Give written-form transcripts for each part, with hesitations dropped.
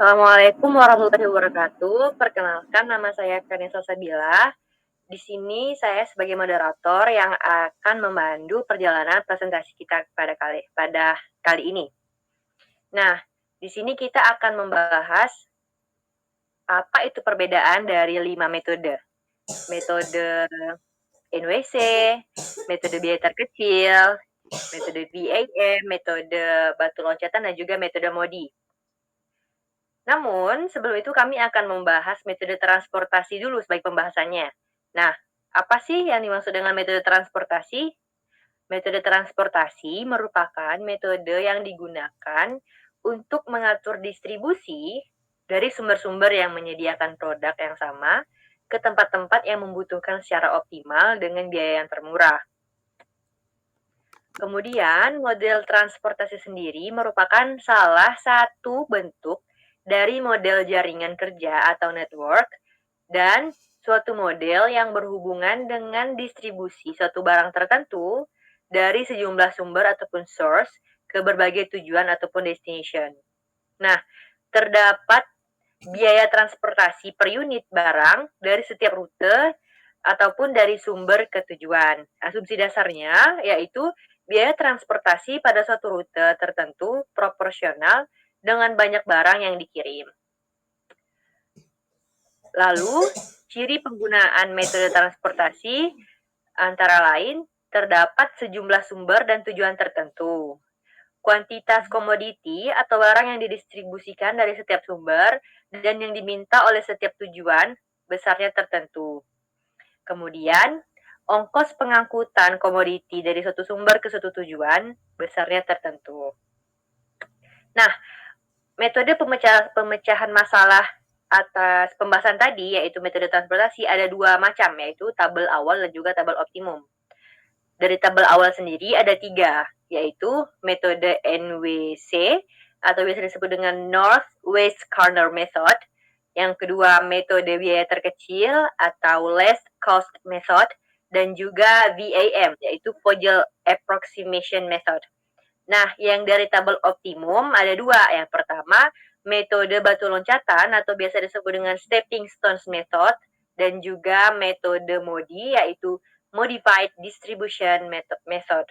Assalamualaikum warahmatullahi wabarakatuh. Perkenalkan, nama saya Kanisa Sabila. Di sini saya sebagai moderator yang akan memandu perjalanan presentasi kita pada kali ini. Nah, di sini kita akan membahas apa itu perbedaan dari 5 metode. Metode NWC, metode biaya terkecil, metode VAM, metode batu loncatan, dan juga metode MODI. Namun, sebelum itu kami akan membahas metode transportasi dulu sebagai pembahasannya. Nah, apa sih yang dimaksud dengan metode transportasi? Metode transportasi merupakan metode yang digunakan untuk mengatur distribusi dari sumber-sumber yang menyediakan produk yang sama ke tempat-tempat yang membutuhkan secara optimal dengan biaya yang termurah. Kemudian, model transportasi sendiri merupakan salah satu bentuk dari model jaringan kerja atau network dan suatu model yang berhubungan dengan distribusi suatu barang tertentu dari sejumlah sumber ataupun source ke berbagai tujuan ataupun destination. Nah, terdapat biaya transportasi per unit barang dari setiap rute ataupun dari sumber ke tujuan. Asumsi dasarnya yaitu biaya transportasi pada suatu rute tertentu proporsional dengan banyak barang yang dikirim. Lalu, ciri penggunaan metode transportasi antara lain terdapat sejumlah sumber dan tujuan tertentu. Kuantitas komoditi atau barang yang didistribusikan dari setiap sumber dan yang diminta oleh setiap tujuan besarnya tertentu. Kemudian, ongkos pengangkutan komoditi dari suatu sumber ke suatu tujuan besarnya tertentu. Nah, metode pemecahan masalah atas pembahasan tadi, yaitu metode transportasi, ada dua macam, yaitu tabel awal dan juga tabel optimum. Dari tabel awal sendiri ada 3, yaitu metode NWC atau biasa disebut dengan North West Corner Method. Yang kedua, metode biaya terkecil atau Least Cost Method. Dan juga VAM, yaitu Vogel Approximation Method. Nah, yang dari tabel optimum ada 2. Yang pertama, metode batu loncatan atau biasa disebut dengan Stepping Stones Method. Dan juga metode MODI, yaitu Modified Distribution Method.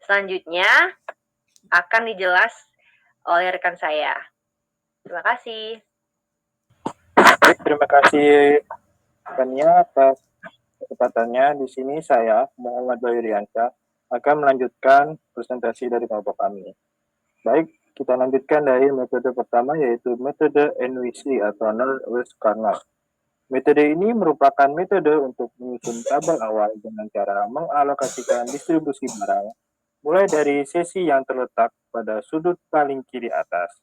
Selanjutnya akan dijelas oleh rekan saya. Terima kasih. Baik, terima kasih Kania atas kesempatannya. Di sini saya, Muhammad Bayu Riansyah, akan melanjutkan presentasi dari kelompok kami. Baik, kita lanjutkan dari metode pertama, yaitu metode NWC atau North West Corner. Metode ini merupakan metode untuk menyusun tabel awal dengan cara mengalokasikan distribusi barang mulai dari sesi yang terletak pada sudut paling kiri atas.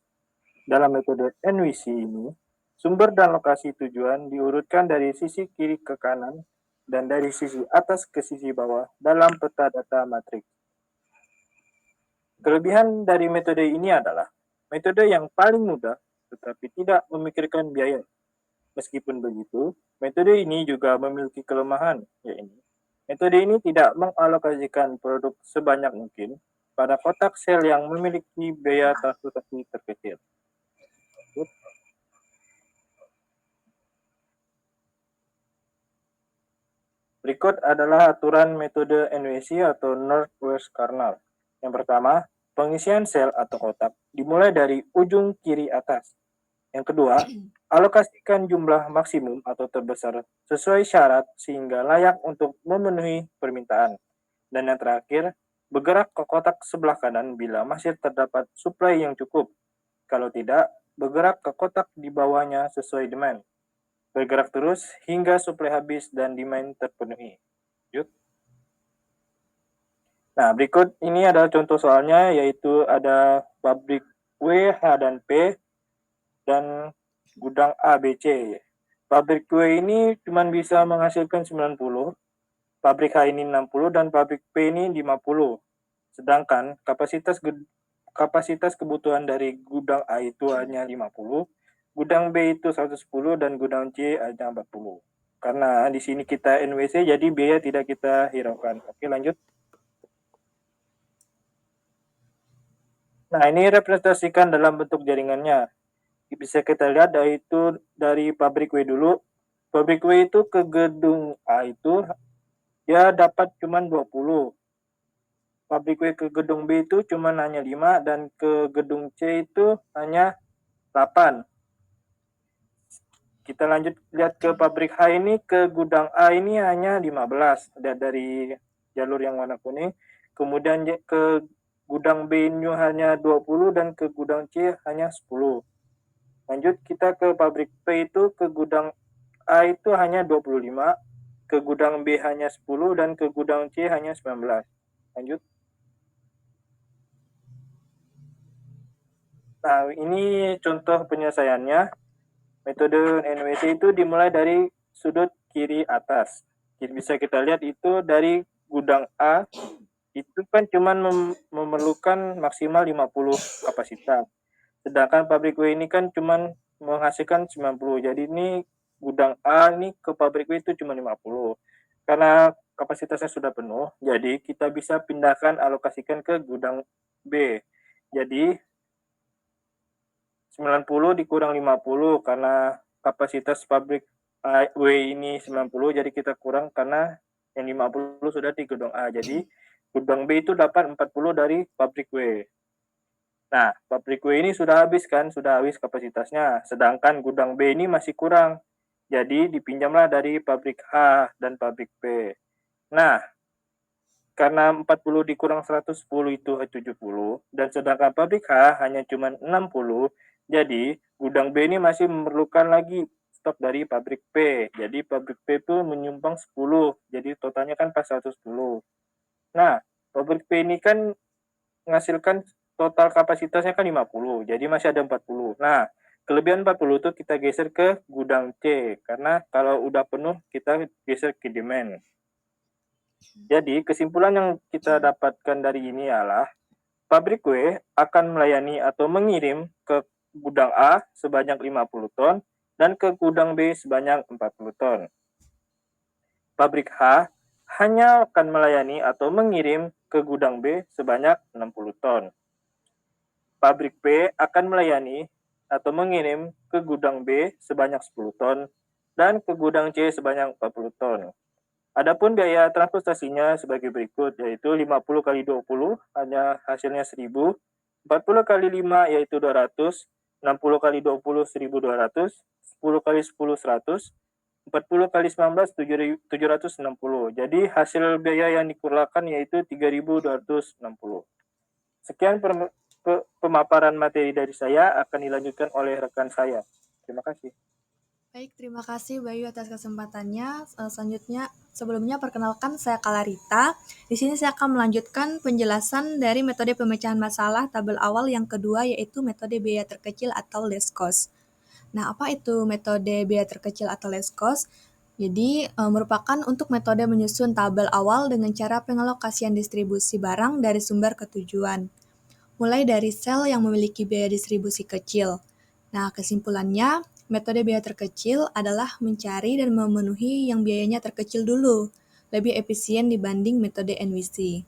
Dalam metode NWC ini, sumber dan lokasi tujuan diurutkan dari sisi kiri ke kanan dan dari sisi atas ke sisi bawah dalam peta data matriks. Kelebihan dari metode ini adalah metode yang paling mudah tetapi tidak memikirkan biaya. Meskipun begitu, metode ini juga memiliki kelemahan, yaitu metode ini tidak mengalokasikan produk sebanyak mungkin pada kotak sel yang memiliki biaya transportasi terkecil. Berikut adalah aturan metode NWC atau North-West Corner. Yang pertama, pengisian sel atau kotak dimulai dari ujung kiri atas. Yang kedua, alokasikan jumlah maksimum atau terbesar sesuai syarat sehingga layak untuk memenuhi permintaan. Dan yang terakhir, bergerak ke kotak sebelah kanan bila masih terdapat suplai yang cukup. Kalau tidak, bergerak ke kotak di bawahnya sesuai demand. Bergerak terus hingga suplai habis dan demand terpenuhi. Yuk. Nah, berikut ini adalah contoh soalnya, yaitu ada pabrik W, H, dan P, dan gudang A, B, C. Pabrik W ini cuma bisa menghasilkan 90, pabrik H ini 60, dan pabrik P ini 50. Sedangkan kapasitas kebutuhan dari gudang A itu hanya 50, gudang B itu 110, dan gudang C hanya 40. Karena di sini kita NWC, jadi biaya tidak kita hiraukan. Oke, lanjut. Nah, ini representasikan dalam bentuk jaringannya. bisa kita lihat yaitu dari pabrik W dulu. Pabrik W itu ke gedung A itu ya dapat cuma 20. Pabrik W ke gedung B itu cuma hanya 5 dan ke gedung C itu hanya 8. Kita lanjut lihat ke pabrik H ini, ke gudang A ini hanya 15. Lihat dari jalur yang warna kuning. Kemudian ke gudang B ini hanya 20 dan ke gudang C hanya 10. Lanjut kita ke pabrik P itu, ke gudang A itu hanya 25, ke gudang B hanya 10 dan ke gudang C hanya 19. Lanjut. Nah, ini contoh penyelesaiannya. Metode NWC itu dimulai dari sudut kiri atas. Bisa kita lihat itu dari gudang A itu kan cuma memerlukan maksimal 50 kapasitas. Sedangkan pabrik W ini kan cuma menghasilkan 90. Jadi ini gudang A ini ke pabrik W itu cuma 50. Karena kapasitasnya sudah penuh, jadi kita bisa pindahkan alokasikan ke gudang B. Jadi 90 dikurang 50 karena kapasitas pabrik W ini 90, jadi kita kurang karena yang 50 sudah di gudang A. Jadi gudang B itu dapat 40 dari pabrik W. Nah, pabrik W ini sudah habis kan, sudah habis kapasitasnya. Sedangkan gudang B ini masih kurang. Jadi dipinjamlah dari pabrik H dan pabrik B. Nah, karena 40 dikurang 110 itu 70, dan sedangkan pabrik H hanya cuma 60, jadi gudang B ini masih memerlukan lagi stok dari pabrik P. Jadi pabrik P itu menyumbang 10, jadi totalnya kan pas 110. Nah, pabrik P ini kan menghasilkan total kapasitasnya kan 50, jadi masih ada 40. Nah, kelebihan 40 itu kita geser ke gudang C, karena kalau udah penuh kita geser ke demand. Jadi, kesimpulan yang kita dapatkan dari ini adalah pabrik W akan melayani atau mengirim ke gudang A sebanyak 50 ton dan ke gudang B sebanyak 40 ton. Pabrik H hanya akan melayani atau mengirim ke gudang B sebanyak 60 ton. Pabrik B akan melayani atau mengirim ke gudang B sebanyak 10 ton dan ke gudang C sebanyak 40 ton. Adapun biaya transportasinya sebagai berikut, yaitu 50 kali 20 hanya hasilnya 1000, 40 kali 5 yaitu 200, 60 kali 20 1200, 10 kali 10 100, 40 kali 19 760. Jadi hasil biaya yang dikeluarkan yaitu 3260. Sekian pemaparan materi dari saya, akan dilanjutkan oleh rekan saya. Terima kasih. Baik, terima kasih Bayu atas kesempatannya. Selanjutnya, sebelumnya perkenalkan saya Kalarita. Di sini saya akan melanjutkan penjelasan dari metode pemecahan masalah tabel awal yang kedua, yaitu metode biaya terkecil atau least cost. Nah, apa itu metode biaya terkecil atau least cost? Jadi, merupakan untuk metode menyusun tabel awal dengan cara pengalokasian distribusi barang dari sumber ke tujuan, mulai dari sel yang memiliki biaya distribusi kecil. Nah, kesimpulannya, metode biaya terkecil adalah mencari dan memenuhi yang biayanya terkecil dulu, lebih efisien dibanding metode NWC.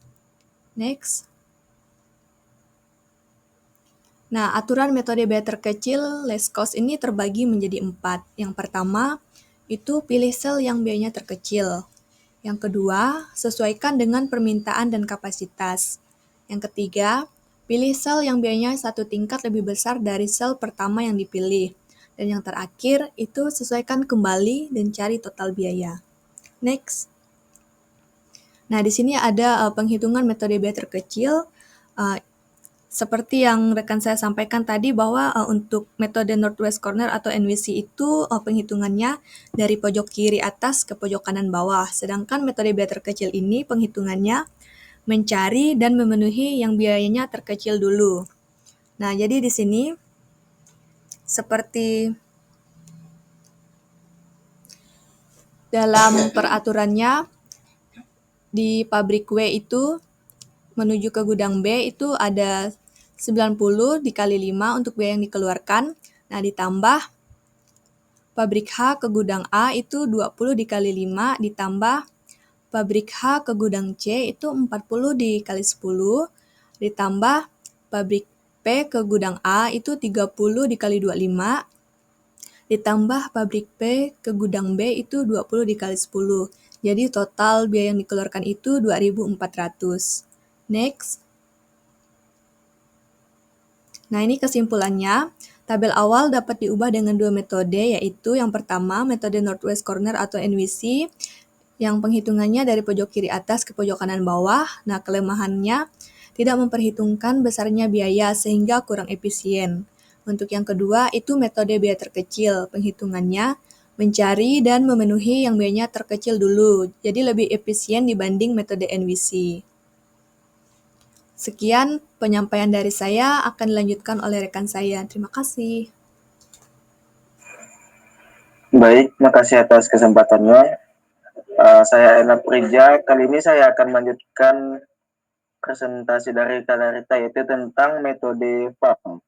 Next. Nah, aturan metode biaya terkecil least cost ini terbagi menjadi 4. Yang pertama, itu pilih sel yang biayanya terkecil. Yang kedua, sesuaikan dengan permintaan dan kapasitas. Yang ketiga, pilih sel yang biayanya satu tingkat lebih besar dari sel pertama yang dipilih. Dan yang terakhir, itu sesuaikan kembali dan cari total biaya. Next. Nah, di sini ada penghitungan metode biaya terkecil. Seperti yang rekan saya sampaikan tadi bahwa untuk metode Northwest Corner atau NWC itu penghitungannya dari pojok kiri atas ke pojok kanan bawah. Sedangkan metode biaya terkecil ini penghitungannya mencari dan memenuhi yang biayanya terkecil dulu. Nah, jadi di sini seperti dalam peraturannya di pabrik W itu menuju ke gudang B itu ada 90 dikali 5 untuk biaya yang dikeluarkan. Nah, ditambah pabrik H ke gudang A itu 20 dikali 5 ditambah pabrik H ke gudang C itu 40 dikali 10 ditambah pabrik P P ke gudang A itu 30 dikali 25, ditambah pabrik P ke gudang B itu 20 dikali 10. Jadi total biaya yang dikeluarkan itu 2.400. Next. Nah, ini kesimpulannya. Tabel awal dapat diubah dengan dua metode, yaitu yang pertama metode Northwest Corner atau NWC, yang penghitungannya dari pojok kiri atas ke pojok kanan bawah. Nah, kelemahannya tidak memperhitungkan besarnya biaya sehingga kurang efisien. Untuk yang kedua, itu metode biaya terkecil. Penghitungannya mencari dan memenuhi yang biayanya terkecil dulu, jadi lebih efisien dibanding metode NWC. Sekian penyampaian dari saya, akan dilanjutkan oleh rekan saya. Terima kasih. Baik, makasih atas kesempatannya. Saya Ena Prija. Kali ini saya akan melanjutkan presentasi dari Kalarita, yaitu tentang metode FAM.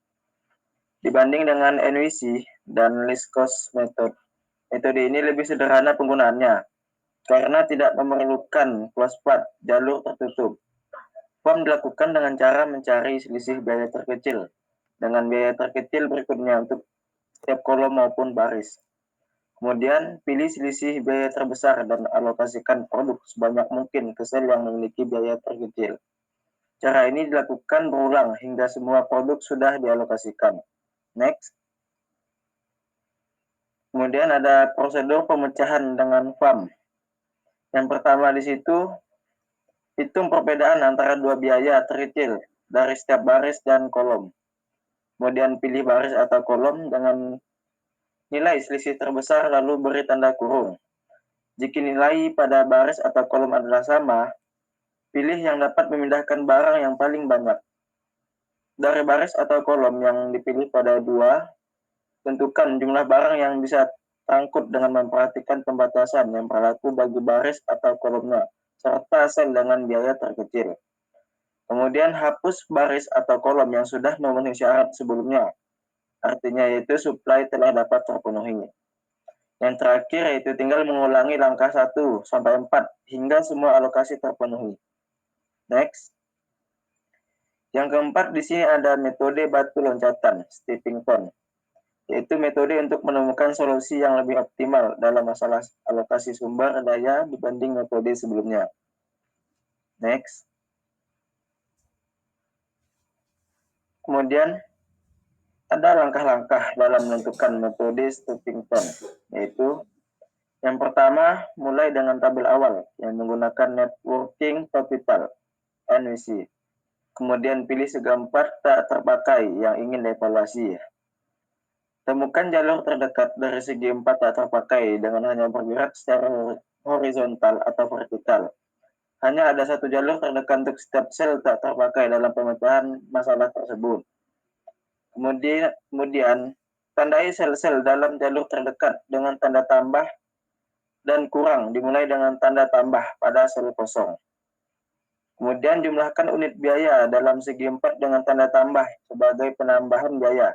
Dibanding dengan NWC dan least cost method, metode ini lebih sederhana penggunaannya karena tidak memerlukan closed path, jalur tertutup. FAM dilakukan dengan cara mencari selisih biaya terkecil dengan biaya terkecil berikutnya untuk setiap kolom maupun baris. Kemudian, pilih selisih biaya terbesar dan alokasikan produk sebanyak mungkin ke sel yang memiliki biaya terkecil. Cara ini dilakukan berulang hingga semua produk sudah dialokasikan. Next. Kemudian ada prosedur pemecahan dengan FAM. Yang pertama di situ, hitung perbedaan antara dua biaya terkecil dari setiap baris dan kolom. Kemudian pilih baris atau kolom dengan nilai selisih terbesar lalu beri tanda kurung. Jika nilai pada baris atau kolom adalah sama, pilih yang dapat memindahkan barang yang paling banyak. Dari baris atau kolom yang dipilih pada 2, tentukan jumlah barang yang bisa terangkut dengan memperhatikan pembatasan yang berlaku bagi baris atau kolomnya, serta sel dengan biaya terkecil. Kemudian hapus baris atau kolom yang sudah memenuhi syarat sebelumnya, artinya yaitu supply telah dapat terpenuhi. Yang terakhir yaitu tinggal mengulangi langkah 1 sampai 4 hingga semua alokasi terpenuhi. Next. Yang keempat di sini ada metode batu loncatan, stepping stone, yaitu metode untuk menemukan solusi yang lebih optimal dalam masalah alokasi sumber daya dibanding metode sebelumnya. Next. Kemudian ada langkah-langkah dalam menentukan metode stepping stone, yaitu yang pertama mulai dengan tabel awal yang menggunakan networking capital NWC. Kemudian pilih segambar tak terpakai yang ingin dievaluasi. Temukan jalur terdekat dari segi 4 tak terpakai dengan hanya bergerak secara horizontal atau vertikal. Hanya ada satu jalur terdekat untuk setiap sel tak terpakai dalam pemecahan masalah tersebut. Kemudian tandai sel-sel dalam jalur terdekat dengan tanda tambah dan kurang dimulai dengan tanda tambah pada sel kosong. Kemudian jumlahkan unit biaya dalam segi 4 dengan tanda tambah sebagai penambahan biaya.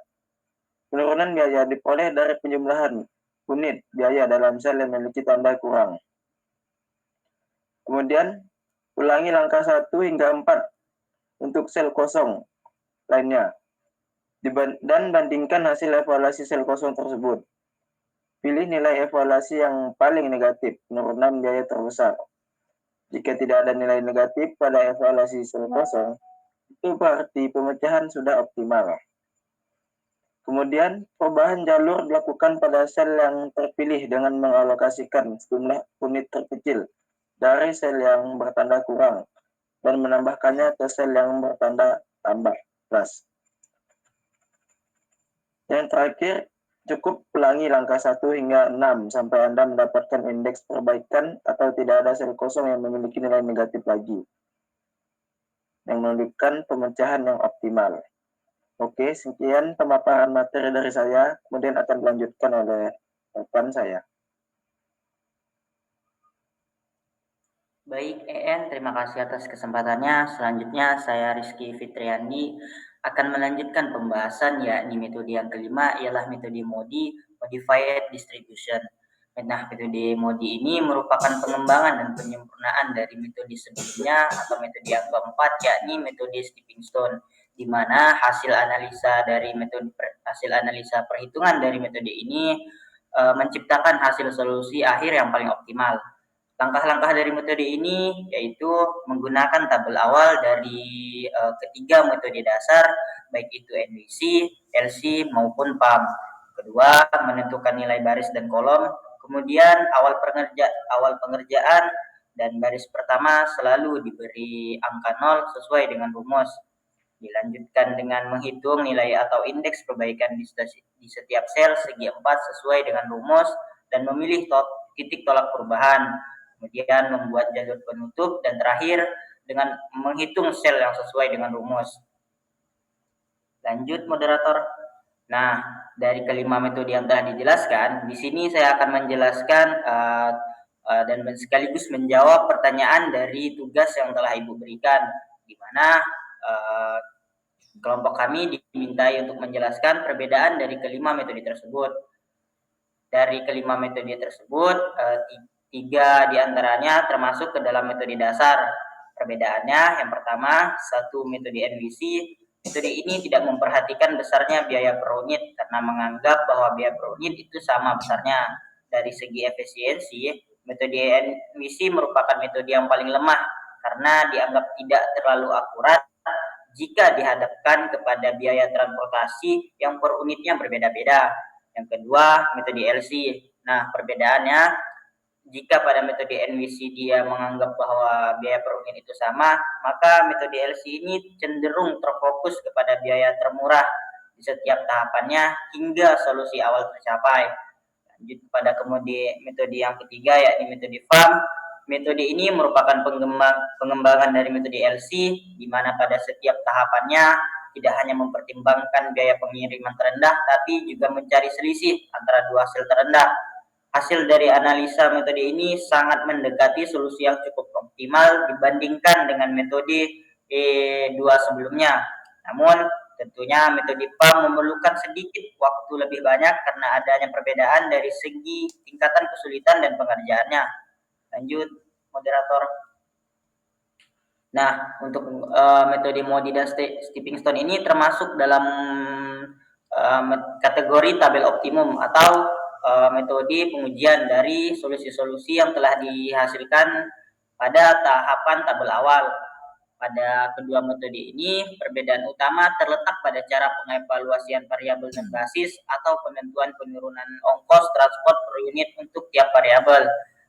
Penurunan biaya diperoleh dari penjumlahan unit biaya dalam sel yang memiliki tanda kurang. Kemudian ulangi langkah 1 hingga 4 untuk sel kosong lainnya. Dan bandingkan hasil evaluasi sel kosong tersebut. Pilih nilai evaluasi yang paling negatif, penurunan biaya terbesar. Jika tidak ada nilai negatif pada evaluasi sel kosong, itu berarti pemecahan sudah optimal. Kemudian, perubahan jalur dilakukan pada sel yang terpilih dengan mengalokasikan jumlah unit terkecil dari sel yang bertanda kurang dan menambahkannya ke sel yang bertanda tambah plus. Yang terakhir, cukup ulangi langkah 1 hingga 6 sampai Anda mendapatkan indeks perbaikan atau tidak ada sel kosong yang memiliki nilai negatif lagi, yang menunjukkan pemecahan yang optimal. Oke, sekian pemaparan materi dari saya, kemudian akan dilanjutkan oleh rekan saya. Baik, EN, terima kasih atas kesempatannya. Selanjutnya, saya Rizky Fitriandi akan melanjutkan pembahasan, yakni metode yang kelima ialah metode MODI, Modified Distribution. Nah, metode MODI ini merupakan pengembangan dan penyempurnaan dari metode sebelumnya atau metode yang keempat, yakni metode stepping stone. di mana hasil analisa perhitungan dari metode ini menciptakan hasil solusi akhir yang paling optimal. Langkah-langkah dari metode ini yaitu menggunakan tabel awal dari ketiga metode dasar, baik itu NWC, LC maupun PAM. Kedua, menentukan nilai baris dan kolom. Kemudian awal pengerjaan dan baris pertama selalu diberi angka 0 sesuai dengan rumus. Dilanjutkan dengan menghitung nilai atau indeks perbaikan di setiap sel segi 4 sesuai dengan rumus dan memilih titik tolak perubahan. Kemudian membuat jalur penutup dan terakhir dengan menghitung sel yang sesuai dengan rumus. Lanjut moderator. Nah, dari kelima metode yang telah dijelaskan, di sini saya akan menjelaskan dan sekaligus menjawab pertanyaan dari tugas yang telah Ibu berikan, di mana kelompok kami dimintai untuk menjelaskan perbedaan dari kelima metode tersebut. Dari kelima metode tersebut, 3 diantaranya termasuk ke dalam metode dasar. Perbedaannya, yang pertama, 1 metode NWC. Metode ini tidak memperhatikan besarnya biaya per unit karena menganggap bahwa biaya per unit itu sama besarnya. Dari segi efisiensi, metode NWC merupakan metode yang paling lemah karena dianggap tidak terlalu akurat jika dihadapkan kepada biaya transportasi yang per unitnya berbeda-beda. Yang kedua, metode LC. Nah, perbedaannya, jika pada metode NWC dia menganggap bahwa biaya per unit itu sama, maka metode LC ini cenderung terfokus kepada biaya termurah di setiap tahapannya hingga solusi awal tercapai. Lanjut pada metode yang ketiga, yakni metode FAM. Metode ini merupakan pengembangan dari metode LC, di mana pada setiap tahapannya tidak hanya mempertimbangkan biaya pengiriman terendah, tapi juga mencari selisih antara dua hasil terendah. Hasil dari analisa metode ini sangat mendekati solusi yang cukup optimal dibandingkan dengan metode E2 sebelumnya. Namun, tentunya metode PAM memerlukan sedikit waktu lebih banyak karena adanya perbedaan dari segi tingkatan kesulitan dan pengerjaannya. Lanjut, moderator. Nah, untuk metode Modi dan stepping stone ini termasuk dalam kategori tabel optimum atau metode pengujian dari solusi-solusi yang telah dihasilkan pada tahapan tabel awal. Pada kedua metode ini, perbedaan utama terletak pada cara pengevaluasian variabel dan basis atau penentuan penurunan ongkos transport per unit untuk tiap variabel.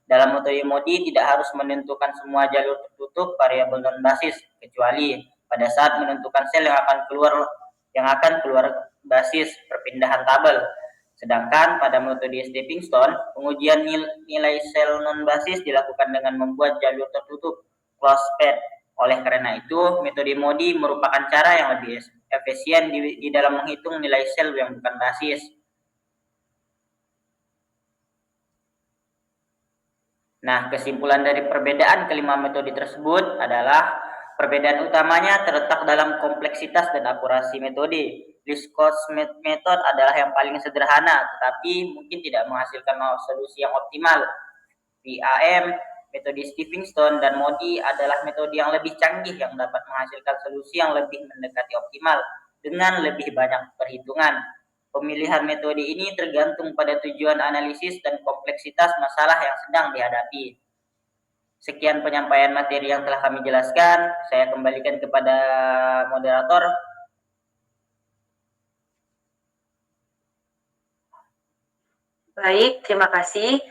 Dalam metode Modi tidak harus menentukan semua jalur tertutup variabel non basis, kecuali pada saat menentukan sel yang akan keluar basis perpindahan tabel. Sedangkan pada metode stepping stone, pengujian nilai sel non basis dilakukan dengan membuat jalur tertutup closed path. Oleh karena itu, metode Modi merupakan cara yang lebih efisien di dalam menghitung nilai sel yang bukan basis. Nah, kesimpulan dari perbedaan kelima metode tersebut adalah perbedaan utamanya terletak dalam kompleksitas dan akurasi metode. Least cost method adalah yang paling sederhana, tetapi mungkin tidak menghasilkan solusi yang optimal. VAM, metode stepping stone, dan Modi adalah metode yang lebih canggih yang dapat menghasilkan solusi yang lebih mendekati optimal dengan lebih banyak perhitungan. Pemilihan metode ini tergantung pada tujuan analisis dan kompleksitas masalah yang sedang dihadapi. Sekian penyampaian materi yang telah kami jelaskan. Saya kembalikan kepada moderator. Baik, terima kasih.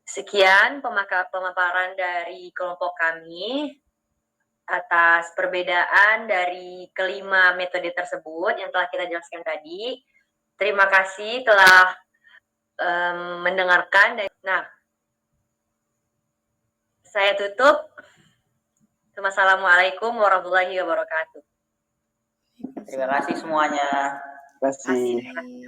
Sekian pemaparan dari kelompok kami atas perbedaan dari kelima metode tersebut yang telah kita jelaskan tadi. Terima kasih telah mendengarkan. Nah, saya tutup. Wassalamualaikum warahmatullahi wabarakatuh. Terima kasih semuanya. Terima kasih. Kasih.